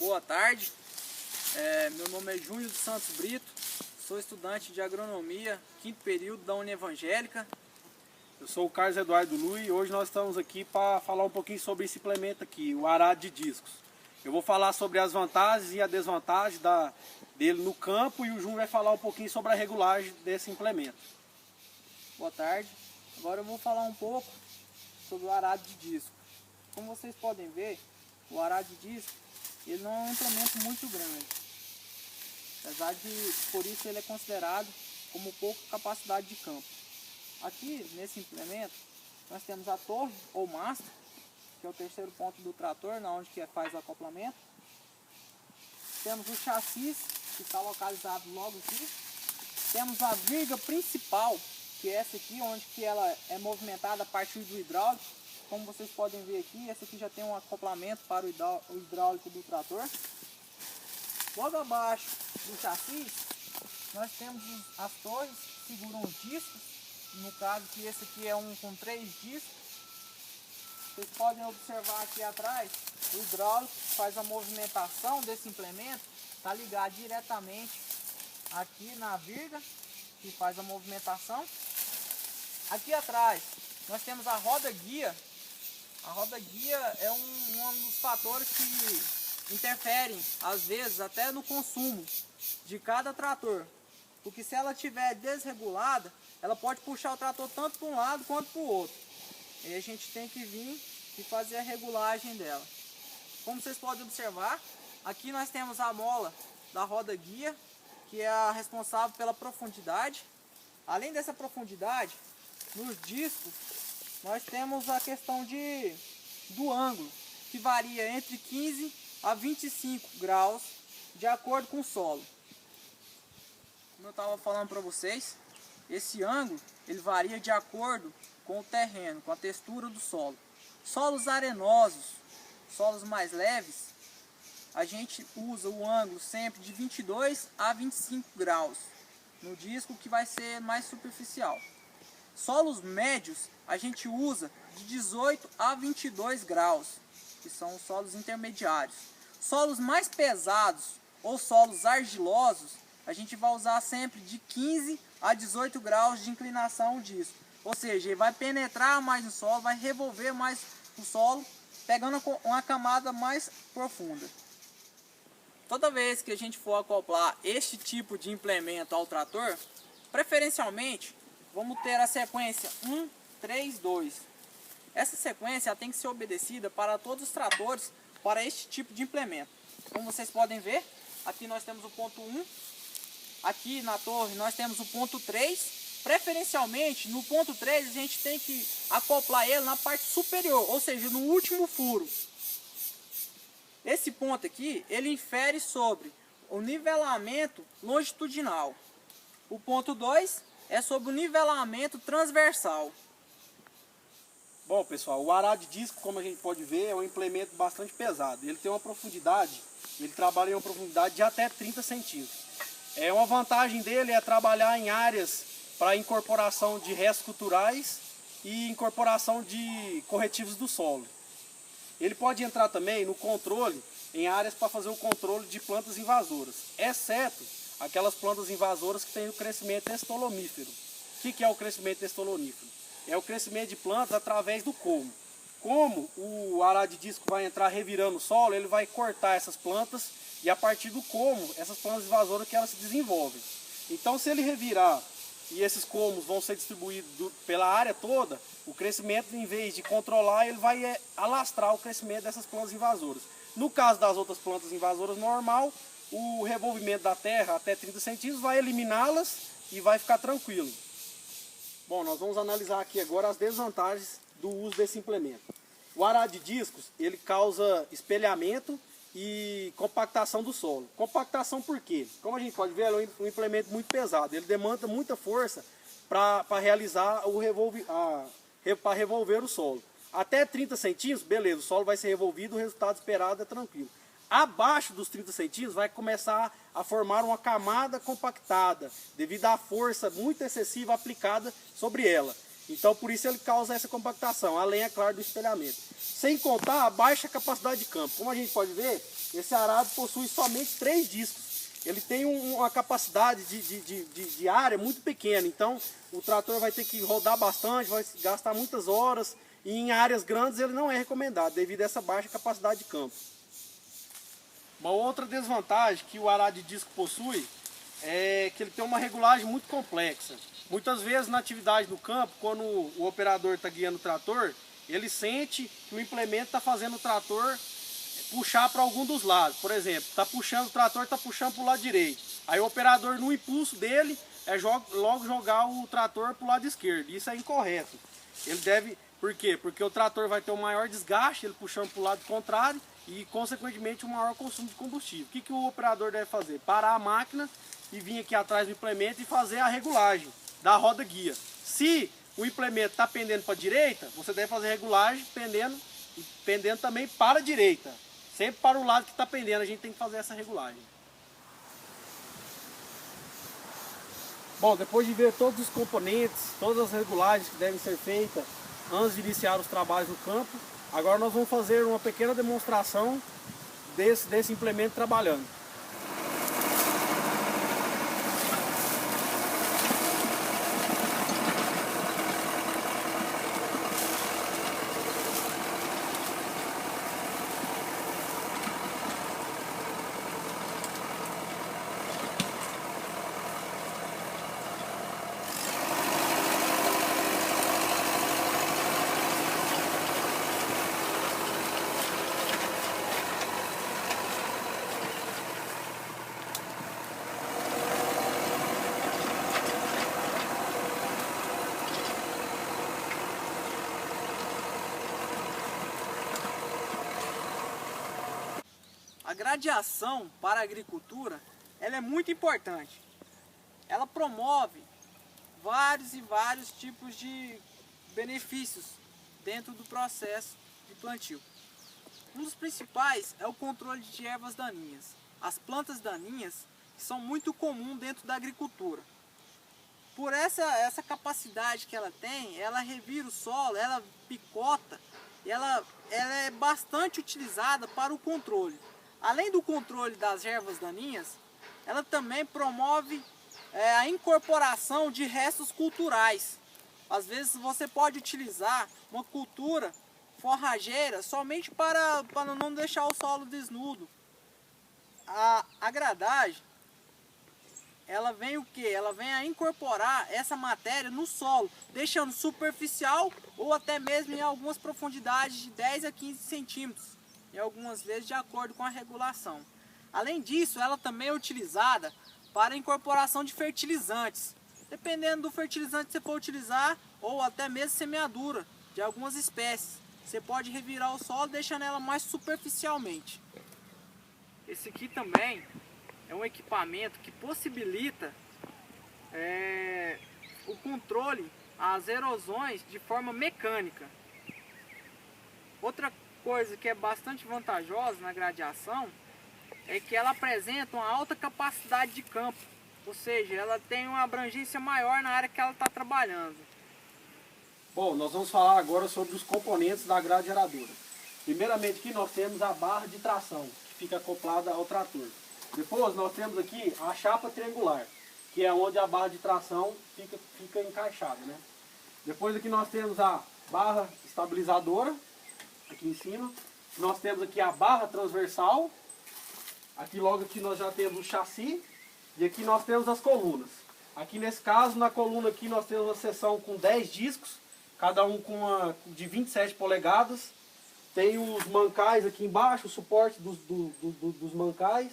Boa tarde, meu nome é Júnior dos Santos Brito, sou estudante de agronomia, 5º período da Unievangélica. Eu sou o Carlos Eduardo Lui e hoje nós estamos aqui para falar um pouquinho sobre esse implemento aqui, o arado de discos. Eu vou falar sobre as vantagens e a desvantagem dele no campo e o Júnior vai falar um pouquinho sobre a regulagem desse implemento. Boa tarde, agora eu vou falar um pouco sobre o arado de disco. Como vocês podem ver, o arado de disco ele não é um implemento muito grande, apesar de por isso ele é considerado como pouca capacidade de campo. Aqui nesse implemento nós temos a torre ou masta, que é o terceiro ponto do trator, onde que faz o acoplamento. Temos o chassi, que está localizado logo aqui. Temos a viga principal, que é essa aqui, onde que ela é movimentada a partir do hidráulico. Como vocês podem ver aqui, essa aqui já tem um acoplamento para o hidráulico do trator. Logo abaixo do chassi, nós temos as torres que seguram os discos. No caso que esse aqui é um com 3 discos. Vocês podem observar aqui atrás, o hidráulico que faz a movimentação desse implemento, está ligado diretamente aqui na virga, que faz a movimentação. Aqui atrás, nós temos a roda guia. A roda guia é um dos fatores que interferem, às vezes, até no consumo de cada trator. Porque se ela estiver desregulada, ela pode puxar o trator tanto para um lado quanto para o outro. E a gente tem que vir e fazer a regulagem dela. Como vocês podem observar, aqui nós temos a mola da roda guia, que é a responsável pela profundidade. Além dessa profundidade, nos discos, nós temos a questão do ângulo, que varia entre 15 a 25 graus, de acordo com o solo. Como eu estava falando para vocês, esse ângulo ele varia de acordo com o terreno, com a textura do solo. Solos arenosos, solos mais leves, a gente usa o ângulo sempre de 22 a 25 graus no disco, que vai ser mais superficial. Solos médios a gente usa de 18 a 22 graus, que são os solos intermediários. Solos mais pesados ou solos argilosos, a gente vai usar sempre de 15 a 18 graus de inclinação o disco. Ou seja, ele vai penetrar mais no solo, vai revolver mais o solo, pegando uma camada mais profunda. Toda vez que a gente for acoplar este tipo de implemento ao trator, preferencialmente, vamos ter a sequência 1, 3, 2. Essa sequência tem que ser obedecida para todos os tratores para este tipo de implemento. Como vocês podem ver, aqui nós temos o ponto 1, aqui na torre nós temos o ponto 3. Preferencialmente, no ponto 3, a gente tem que acoplar ele na parte superior, ou seja, no último furo. Esse ponto aqui, ele infere sobre o nivelamento longitudinal. O ponto 2 é sobre o nivelamento transversal. Bom, pessoal, o arado de disco, como a gente pode ver, é um implemento bastante pesado. Ele tem uma profundidade, ele trabalha em uma profundidade de até 30 centímetros. Uma vantagem dele é trabalhar em áreas para incorporação de restos culturais e incorporação de corretivos do solo. Ele pode entrar também no controle, em áreas para fazer o controle de plantas invasoras, exceto aquelas plantas invasoras que têm o crescimento estolonífero. O que é o crescimento estolonífero? É o crescimento de plantas através do colmo. Como o arado de disco vai entrar revirando o solo, ele vai cortar essas plantas e a partir do colmo, essas plantas invasoras que elas se desenvolvem. Então se ele revirar e esses colmos vão ser distribuídos pela área toda, o crescimento, em vez de controlar, ele vai alastrar o crescimento dessas plantas invasoras. No caso das outras plantas invasoras normal, o revolvimento da terra até 30 centímetros vai eliminá-las e vai ficar tranquilo. Bom, nós vamos analisar aqui agora as desvantagens do uso desse implemento. O arado de discos, ele causa espelhamento e compactação do solo. Compactação por quê? Como a gente pode ver, ele é um implemento muito pesado. Ele demanda muita força para realizar para revolver o solo. Até 30 centímetros, beleza, o solo vai ser revolvido, o resultado esperado é tranquilo. Abaixo dos 30 centímetros vai começar a formar uma camada compactada, devido à força muito excessiva aplicada sobre ela. Então por isso ele causa essa compactação, além, é claro, do espelhamento. sem contar a baixa capacidade de campo. Como a gente pode ver, esse arado possui somente 3 discos. Ele tem uma capacidade de área muito pequena, então o trator vai ter que rodar bastante, vai gastar muitas horas, e em áreas grandes ele não é recomendado, devido a essa baixa capacidade de campo. Uma outra desvantagem que o arado de disco possui é que ele tem uma regulagem muito complexa. Muitas vezes na atividade no campo, quando o operador está guiando o trator, ele sente que o implemento está fazendo o trator puxar para algum dos lados. Por exemplo, está puxando o trator, está puxando para o lado direito. Aí o operador, no impulso dele, logo jogar o trator para o lado esquerdo. Isso é incorreto. Ele deve... Por quê? Porque o trator vai ter um maior desgaste, ele puxando para o lado contrário e, consequentemente, um maior consumo de combustível. O que o operador deve fazer? Parar a máquina e vir aqui atrás do implemento e fazer a regulagem da roda guia. Se o implemento está pendendo para a direita, você deve fazer regulagem pendendo também para a direita. Sempre para o lado que está pendendo, a gente tem que fazer essa regulagem. Bom, depois de ver todos os componentes, todas as regulagens que devem ser feitas antes de iniciar os trabalhos no campo, agora nós vamos fazer uma pequena demonstração desse implemento trabalhando. A gradiação para a agricultura, ela é muito importante. Ela promove vários tipos de benefícios dentro do processo de plantio. Um dos principais é o controle de ervas daninhas. As plantas daninhas são muito comuns dentro da agricultura. Por essa capacidade que ela tem, ela revira o solo, ela picota, ela é bastante utilizada para o controle. Além do controle das ervas daninhas, ela também promove a incorporação de restos culturais. Às vezes você pode utilizar uma cultura forrageira somente para não deixar o solo desnudo. A gradagem, ela vem o quê? Ela vem a incorporar essa matéria no solo, deixando superficial ou até mesmo em algumas profundidades de 10 a 15 centímetros. E algumas vezes de acordo com a regulação. Além disso, ela também é utilizada para a incorporação de fertilizantes, dependendo do fertilizante que você for utilizar, ou até mesmo semeadura de algumas espécies. Você pode revirar o solo deixando ela mais superficialmente. Esse aqui também é um equipamento que possibilita o controle às erosões de forma mecânica. Outra coisa que é bastante vantajosa na gradiação é que ela apresenta uma alta capacidade de campo, ou seja, ela tem uma abrangência maior na área que ela está trabalhando. Bom, nós vamos falar agora sobre os componentes da grade geradora. Primeiramente aqui nós temos a barra de tração, que fica acoplada ao trator. Depois nós temos aqui a chapa triangular, que é onde a barra de tração fica encaixada, né? Depois aqui nós temos a barra estabilizadora, aqui em cima. Nós temos aqui a barra transversal. Aqui logo aqui nós já temos o chassi. E aqui nós temos as colunas. Aqui nesse caso, na coluna aqui nós temos uma seção com 10 discos, cada um de 27 polegadas. Tem os mancais aqui embaixo, o suporte dos mancais.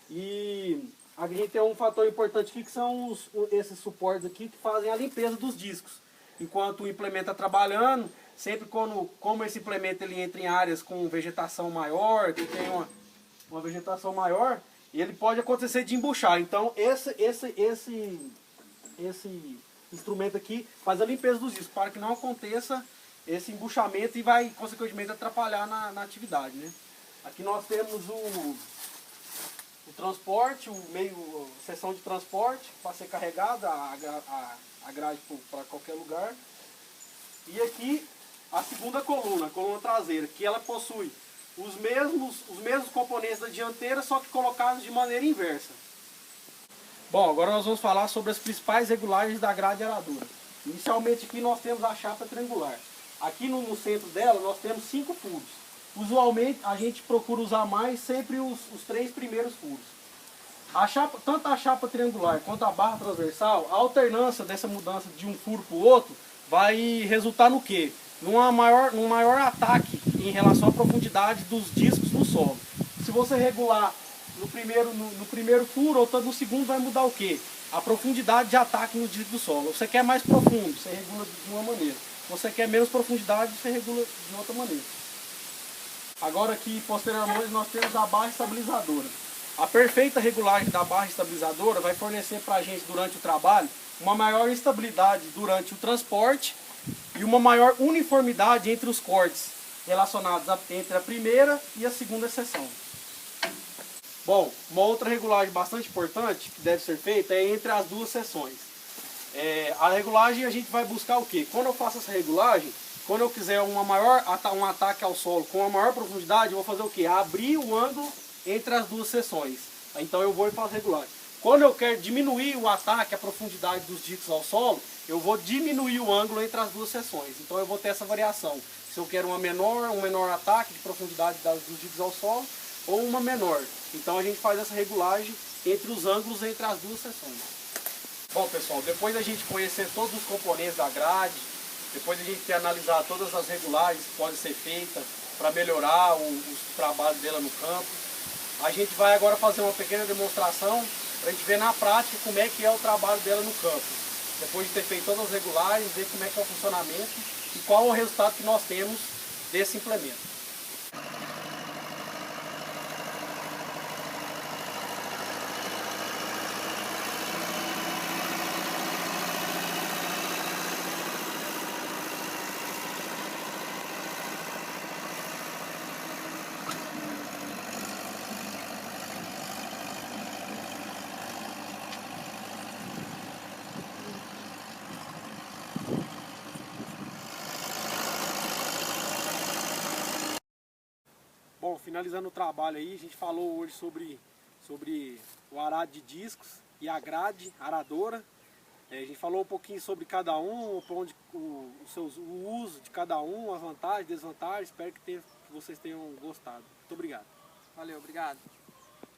E a gente tem um fator importante aqui que são esses suportes aqui que fazem a limpeza dos discos. Enquanto o implemento está trabalhando, sempre como esse implemento ele entra em áreas com vegetação maior, que tem uma vegetação maior, ele pode acontecer de embuchar. Então esse instrumento aqui faz a limpeza dos discos, para que não aconteça esse embuchamento e vai consequentemente atrapalhar na atividade, né? Aqui nós temos o transporte, seção de transporte para ser carregada a grade para qualquer lugar. E aqui a segunda coluna, a coluna traseira, que ela possui os mesmos componentes da dianteira, só que colocados de maneira inversa. Bom, agora nós vamos falar sobre as principais regulagens da grade aradora. Inicialmente aqui nós temos a chapa triangular. Aqui no centro dela nós temos 5 furos. Usualmente a gente procura usar mais sempre os 3 primeiros furos. Tanto a chapa triangular quanto a barra transversal, a alternância dessa mudança de um furo para o outro vai resultar no quê? Num maior ataque em relação à profundidade dos discos no solo. Se você regular no primeiro furo ou tanto no segundo, vai mudar o quê? A profundidade de ataque no disco do solo. Você quer mais profundo, você regula de uma maneira. Você quer menos profundidade, você regula de outra maneira. Agora aqui, posteriormente, nós temos a barra estabilizadora. A perfeita regulagem da barra estabilizadora vai fornecer para a gente, durante o trabalho, uma maior estabilidade durante o transporte e uma maior uniformidade entre os cortes relacionados entre a primeira e a segunda seção. Bom, uma outra regulagem bastante importante que deve ser feita é entre as duas seções. A regulagem a gente vai buscar o quê? Quando eu faço essa regulagem, quando eu quiser um ataque ao solo com uma maior profundidade, eu vou fazer o quê? Abrir o ângulo entre as duas seções. Então eu vou e faço regulagem. Quando eu quero diminuir o ataque, a profundidade dos discos ao solo, eu vou diminuir o ângulo entre as duas seções. Então eu vou ter essa variação. Se eu quero um menor ataque de profundidade dos discos ao solo, ou uma menor. Então a gente faz essa regulagem entre os ângulos entre as duas seções. Bom pessoal, depois da gente conhecer todos os componentes da grade, depois da gente ter analisado todas as regulagens que podem ser feitas para melhorar o trabalho dela no campo, a gente vai agora fazer uma pequena demonstração para a gente ver na prática como é que é o trabalho dela no campo. Depois de ter feito todas as regulagens, ver como é que é o funcionamento e qual é o resultado que nós temos desse implemento. Bom, finalizando o trabalho aí, a gente falou hoje sobre o arado de discos e a grade aradora. A gente falou um pouquinho sobre cada um, o uso de cada um, as vantagens, desvantagens. Espero que vocês tenham gostado. Muito obrigado. Valeu, obrigado.